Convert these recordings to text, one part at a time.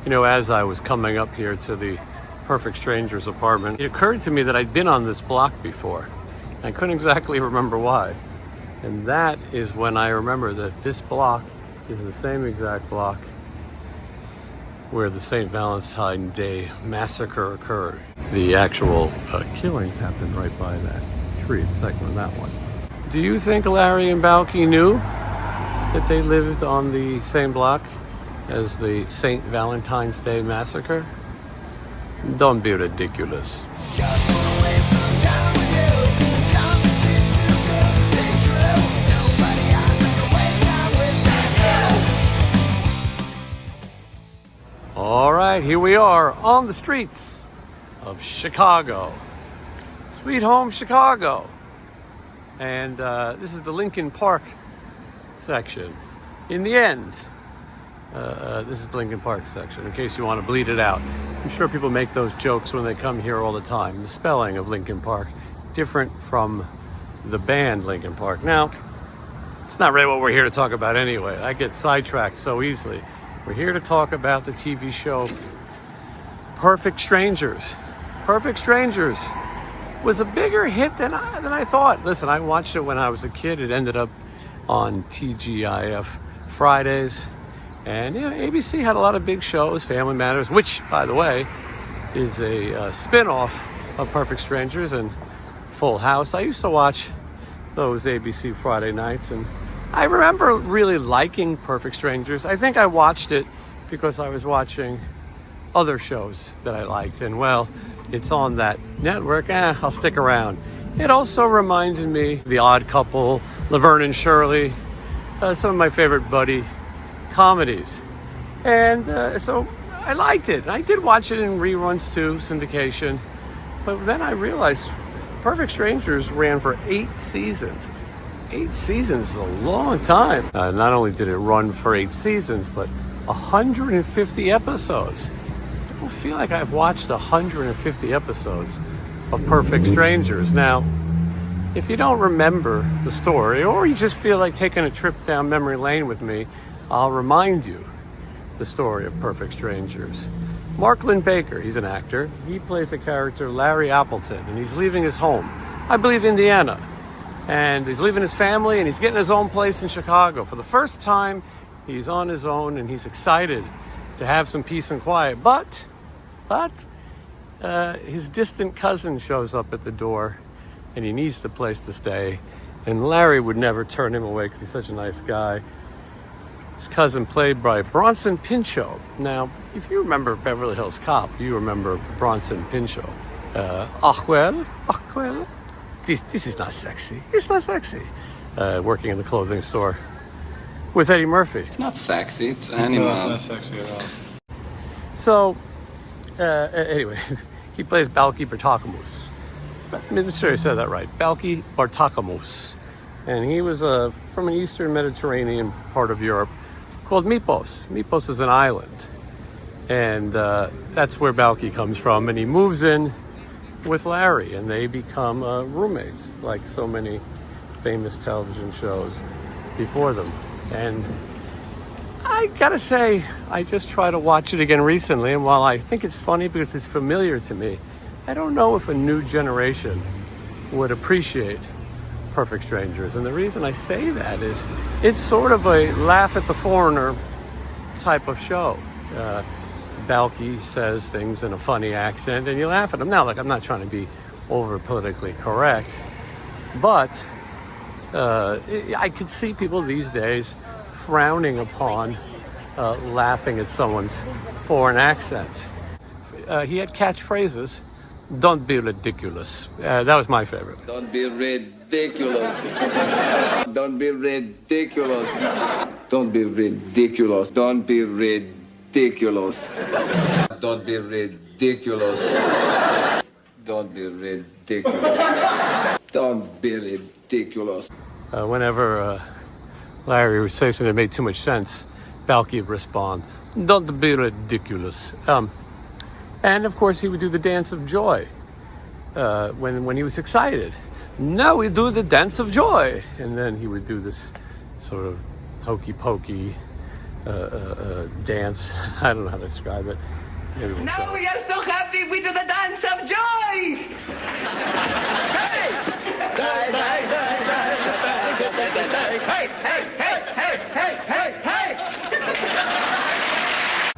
You know, as I was coming up here to the Perfect Strangers apartment, it occurred to me that I'd been on this block before. I couldn't exactly remember why. And that is when I remember that this block is the same exact block where the St. Valentine Day massacre occurred. The actual killings happened right by that tree, the second one, that one. Do you think Larry and Balky knew that they lived on the same block as the St. Valentine's Day massacre? Don't be ridiculous. Just wanna waste some time with you. Sometimes it seems too good to be true. Nobody I'd rather waste time with than you. All right, here we are on the streets of Chicago. Sweet home Chicago. And this is the Lincoln Park section. In the end, this is the Lincoln Park section, in case you want to bleed it out. I'm sure people make those jokes when they come here all the time. The spelling of Lincoln Park, different from the band Lincoln Park. Now, it's not really what we're here to talk about anyway. I get sidetracked so easily. We're here to talk about the TV show Perfect Strangers. Perfect Strangers was a bigger hit than I thought. Listen, I watched it when I was a kid. It ended up on TGIF Fridays. And yeah, ABC had a lot of big shows, Family Matters, which, by the way, is a spin-off of Perfect Strangers, and Full House. I used to watch those ABC Friday nights, and I remember really liking Perfect Strangers. I think I watched it because I was watching other shows that I liked, and well, it's on that network, I'll stick around. It also reminded me of The Odd Couple, Laverne and Shirley, some of my favorite buddy comedies. And so I liked it. I did watch it in reruns too, syndication. But then I realized Perfect Strangers ran for 8 seasons. 8 seasons is a long time. Not only did it run for 8 seasons, but 150 episodes. I don't feel like I've watched 150 episodes of Perfect Strangers. Now, if you don't remember the story, or you just feel like taking a trip down memory lane with me, I'll remind you the story of Perfect Strangers. Mark Linn-Baker, he's an actor. He plays the character Larry Appleton, and he's leaving his home, I believe Indiana. And he's leaving his family, and he's getting his own place in Chicago. For the first time, he's on his own, and he's excited to have some peace and quiet. But his distant cousin shows up at the door, and he needs the place to stay. And Larry would never turn him away because he's such a nice guy. His cousin, played by Bronson Pinchot. Now, if you remember Beverly Hills Cop, you remember Bronson Pinchot. Well, this is not sexy. It's not sexy. Working in the clothing store with Eddie Murphy. It's not sexy, it's animal. No, it's not sexy at all. So, anyway, he plays Balky Bartakamus. I'm sure I said that right. Balky Bartakamus. And he was from an Eastern Mediterranean part of Europe called Mypos. Mypos is an island. And that's where Balky comes from. And he moves in with Larry, and they become roommates, like so many famous television shows before them. And I gotta say, I just tried to watch it again recently, and while I think it's funny because it's familiar to me, I don't know if a new generation would appreciate Perfect Strangers. And the reason I say that is it's sort of a laugh at the foreigner type of show. Balky says things in a funny accent and you laugh at him. Now, like, I'm not trying to be over politically correct, but I could see people these days frowning upon laughing at someone's foreign accent. He had catchphrases. Don't be ridiculous. That was my favorite. Don't be ridiculous. Don't be ridiculous. Don't be ridiculous. Don't be ridiculous. Don't be ridiculous. Don't be ridiculous. Don't be ridiculous. Whenever Larry would say something that made too much sense, Balky would respond, don't be ridiculous. And of course he would do the dance of joy when he was excited. Now we do the dance of joy. And then he would do this sort of hokey pokey dance. I don't know how to describe it. Maybe we'll show Now it. we are so happy we do the dance of joy! Hey! Die, die, die, die, die, die, die, die. Hey, hey, hey, hey, hey, hey, hey!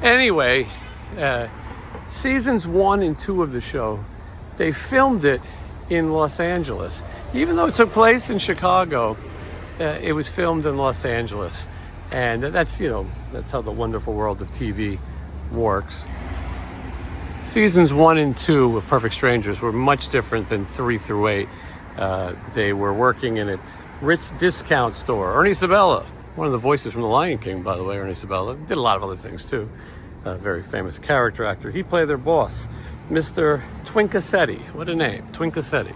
Anyway, seasons 1 and 2 of the show, they filmed it in Los Angeles. Even though it took place in Chicago, it was filmed in Los Angeles. And that's, you know, that's how the wonderful world of TV works. Seasons 1 and 2 of Perfect Strangers were much different than 3 through 8. They were working in a Ritz discount store. Ernie Sabella, one of the voices from The Lion King, by the way, Ernie Sabella, did a lot of other things too. A very famous character actor. He played their boss, Mr. Twinkasetti. What a name, Twinkasetti.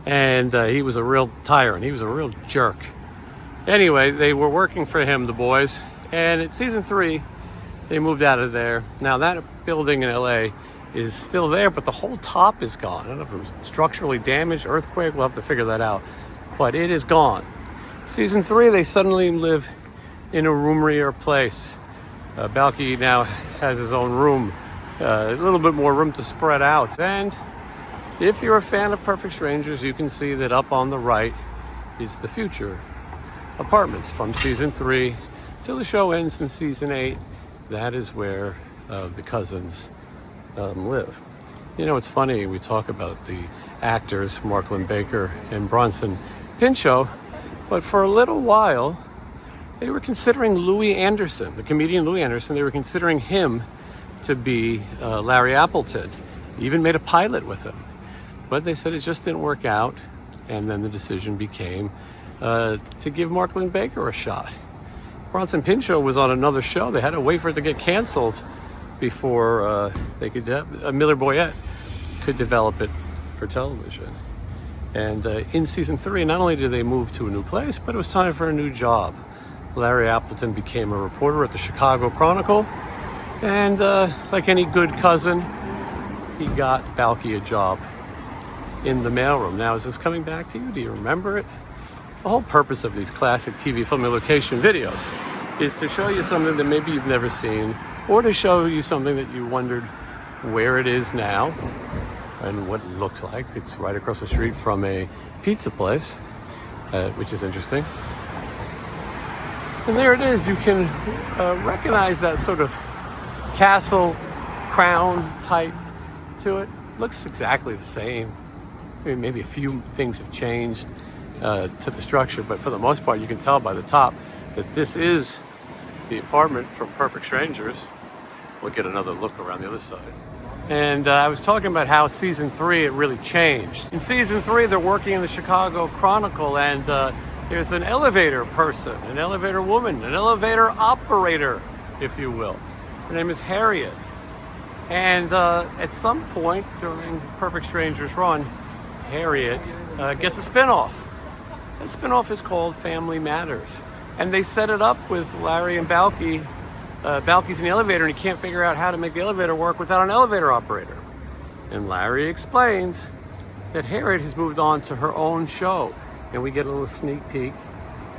And he was a real tyrant. He was a real jerk. Anyway, they were working for him, the boys. And in season 3, they moved out of there. Now that building in LA is still there, but the whole top is gone. I don't know if it was structurally damaged, earthquake, we'll have to figure that out. But it is gone. Season 3, they suddenly live in a roomrier place. Balky now has his own room, a little bit more room to spread out. And if you're a fan of Perfect Strangers, you can see that up on the right is the future apartments from season 3 till the show ends in season 8. That is where the cousins live. You know, it's funny, we talk about the actors, Mark Linn-Baker and Bronson Pinchot, but for a little while, they were considering Louis Anderson, the comedian Louis Anderson, they were considering him to be Larry Appleton. Even made a pilot with him. But they said it just didn't work out, and then the decision became to give Mark Linn-Baker a shot. Bronson Pinchot was on another show. They had to wait for it to get canceled before they could Miller Boyett could develop it for television. And in season 3, not only did they move to a new place, but it was time for a new job. Larry Appleton became a reporter at the Chicago Chronicle, and like any good cousin, he got Balky a job in the mailroom. Now, is this coming back to you? Do you remember it? The whole purpose of these classic TV film location videos is to show you something that maybe you've never seen, or to show you something that you wondered where it is now and what it looks like. It's right across the street from a pizza place, which is interesting. And there it is. You can recognize that sort of castle crown type to it. Looks exactly the same. I mean, maybe a few things have changed to the structure, but for the most part, you can tell by the top that this is the apartment from Perfect Strangers. We'll get another look around the other side. And I was talking about how season 3, it really changed. In season 3, they're working in the Chicago Chronicle, and there's an elevator person, an elevator woman, an elevator operator, if you will. Her name is Harriet. And at some point during Perfect Strangers run, Harriet gets a spinoff. That spinoff is called Family Matters. And they set it up with Larry and Balky. Balky's in the elevator and he can't figure out how to make the elevator work without an elevator operator. And Larry explains that Harriet has moved on to her own show. And we get a little sneak peek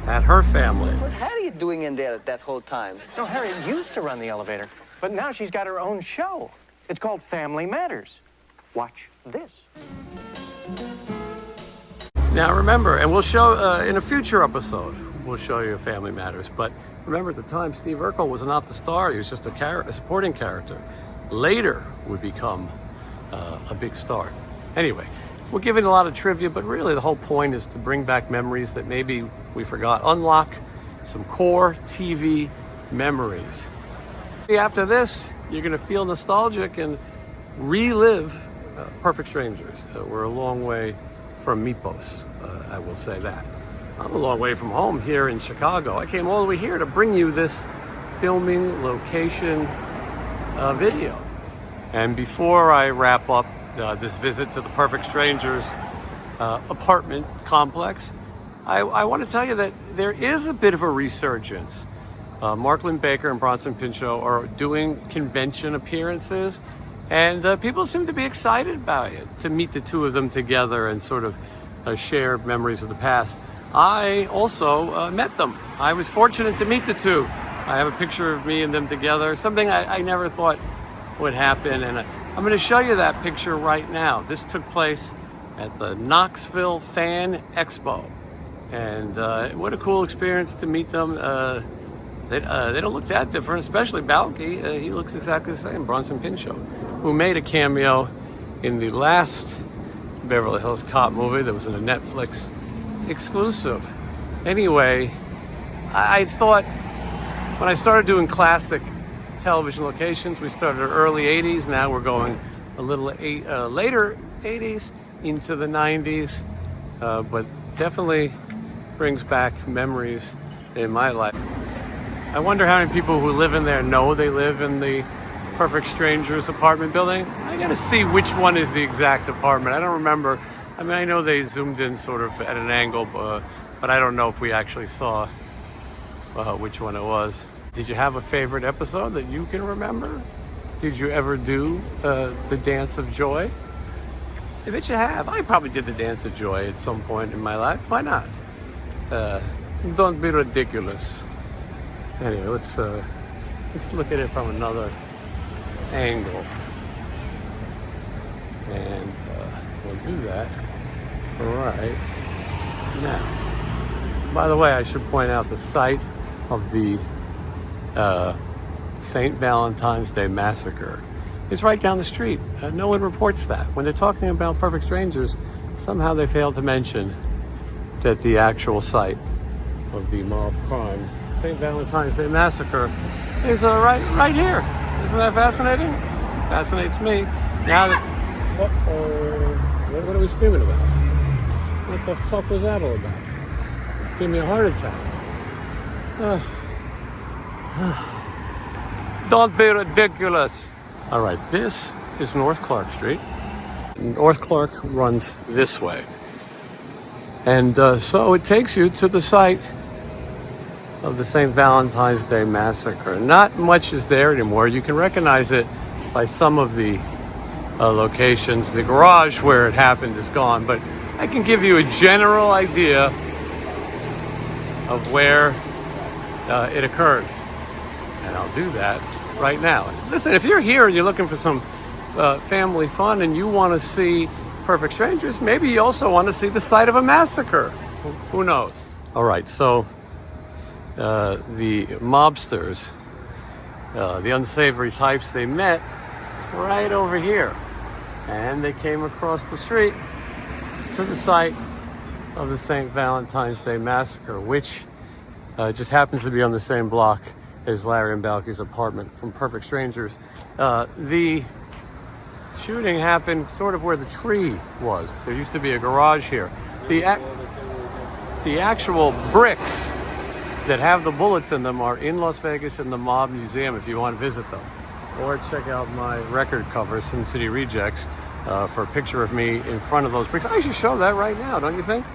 at her family. What Harriet doing in there that whole time? No, Harriet used to run the elevator, but now she's got her own show. It's called Family Matters. Watch this. Now remember, and we'll show in a future episode, we'll show you Family Matters. But remember, at the time, Steve Urkel was not the star. He was just a supporting character. Later would become a big star. Anyway, we're giving a lot of trivia, but really the whole point is to bring back memories that maybe we forgot. Unlock some core TV memories. After this, you're going to feel nostalgic and relive Perfect Strangers. We're a long way from Mypos, I will say that. I'm a long way from home here in Chicago. I came all the way here to bring you this filming location video. And before I wrap up this visit to the Perfect Strangers apartment complex, I want to tell you that there is a bit of a resurgence. Mark Linn-Baker and Bronson Pinchot are doing convention appearances, and people seem to be excited about it, to meet the two of them together and sort of share memories of the past. I also met them. I was fortunate to meet the two. I have a picture of me and them together, something I never thought would happen, and I'm going to show you that picture right now. This took place at the Knoxville Fan Expo, and what a cool experience to meet them. They don't look that different, especially Balky. He looks exactly the same, Bronson Pinchot, who made a cameo in the last Beverly Hills Cop movie that was in a Netflix exclusive. Anyway, I thought when I started doing classic television locations, we started early 80s, now we're going a little later 80s into the 90s, but definitely brings back memories in my life. I wonder how many people who live in there know they live in the Perfect Strangers apartment building. I gotta see which one is the exact apartment. I don't remember. I mean, I know they zoomed in sort of at an angle, but I don't know if we actually saw which one it was. Did you have a favorite episode that you can remember? Did you ever do the Dance of Joy? I bet you have. I probably did the Dance of Joy at some point in my life. Why not? Don't be ridiculous. Anyway, let's look at it from another angle, and we'll do that right now. By the way, I should point out the site of the St. Valentine's Day massacre is right down the street. No one reports that. When they're talking about Perfect Strangers, somehow they fail to mention that the actual site of the mob crime, St. Valentine's Day massacre, is right here. Isn't that fascinating? Fascinates me. Now that, what are we screaming about? What the fuck was that all about? Give me a heart attack. Don't be ridiculous. All right, this is North Clark Street. North Clark runs this way. And so it takes you to the site of the St. Valentine's Day massacre. Not much is there anymore. You can recognize it by some of the locations. The garage where it happened is gone, but I can give you a general idea of where it occurred. And I'll do that right now. Listen, if you're here and you're looking for some family fun and you want to see Perfect Strangers, maybe you also want to see the site of a massacre. Who knows? All right, so the mobsters, the unsavory types, they met right over here. And they came across the street to the site of the St. Valentine's Day massacre, which just happens to be on the same block as Larry and Balky's apartment from Perfect Strangers. The shooting happened sort of where the tree was. There used to be a garage here. The actual bricks that have the bullets in them are in Las Vegas in the Mob Museum if you want to visit them. Or check out my record cover, Sin City Rejects, for a picture of me in front of those bricks. I should show that right now, don't you think?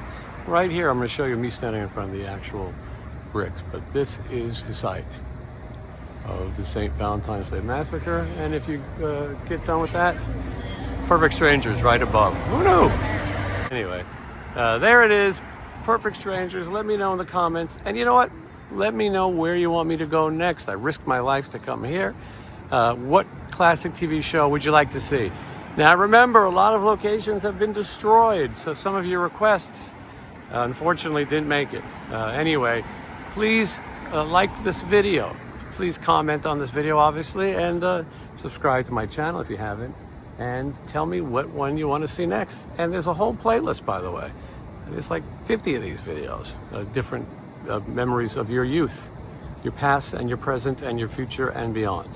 Right here, I'm going to show you me standing in front of the actual bricks. But this is the site of the St. Valentine's Day massacre. And if you get done with that, Perfect Strangers right above. Who knew? Anyway, there it is. Perfect Strangers. Let me know in the comments. And you know what? Let me know where you want me to go next. I risked my life to come here. What classic TV show would you like to see? Now remember, a lot of locations have been destroyed, so some of your requests unfortunately didn't make it. Anyway, please like this video. Please comment on this video, obviously, and subscribe to my channel if you haven't. And tell me what one you want to see next. And there's a whole playlist, by the way. There's like 50 of these videos, different memories of your youth, your past and your present and your future and beyond,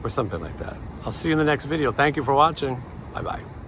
or something like that. I'll see you in the next video. Thank you for watching. Bye-bye.